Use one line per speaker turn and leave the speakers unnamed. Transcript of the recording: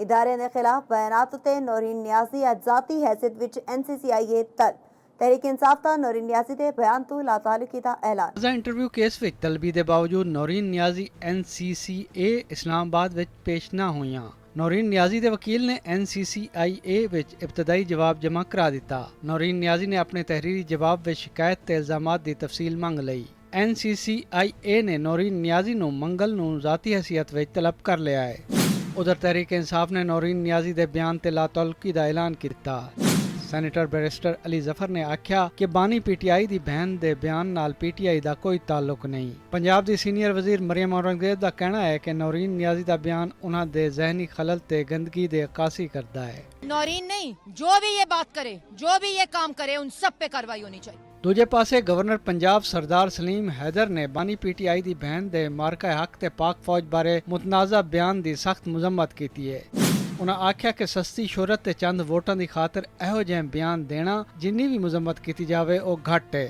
इदारे के खिलाफ बयानात ते नौरीन नियाजी अज ज़ाती हैसियत विच NCCIA तल तहरीक इंसाफ दा नौरीन नियाजी दे बयान तो लातालुकी दा ऐलान।
इंटरव्यू केस विच तलबी दे बावजूद नौरीन नियाजी NCCA इस्लामाबाद विच पेश ना होईयां। नौरीन नियाजी दे वकील ने NCCIA विच इब्तदाई जवाब जमा करा दिता। नौरीन नियाजी ने अपने तहरीरी जवाब विच शिकायत ते इल्जामात दी तफसील मंग लई। NCCIA ने नौरीन नियाजी नूं मंगल नूं ज़ाती हैसियत विच तलब कर लिया है। उधर तहरीक इंसाफ ने नौरीन नियाजी दे बयान ते लातलुकी दा ऐलान किया। सैनेटर बैरिस्टर अली जफर ने आख्या कि बानी PTI दी बहन दे बयान नाल PTI दा कोई ताल्लुक नहीं। पंजाब दी सीनियर वजीर मरियम औरंगजेब दा कहना है कि नौरीन नियाजी दा बयान उन्हां दे जहनी खलल ते गंदगी दे अक्कासी करता है।
नौरीन नहीं, जो भी ये बात करे, जो भी ये काम करे, उन सब पे कार्रवाई होनी चाहिए।
दूजे पासे गवर्नर पंजाब सरदार सलीम हैदर ने बानी PTI दी बहन दे मार्का हक ते पाक फौज बारे मुतनाज़ा बयान दी सख्त मुजम्मत की है। उन्हें आख्या कि सस्ती शोहरत ते चंद वोटां दी खातर एहो जिहे बयान देना जिन्नी भी मुजम्मत की जावे ओ घट है।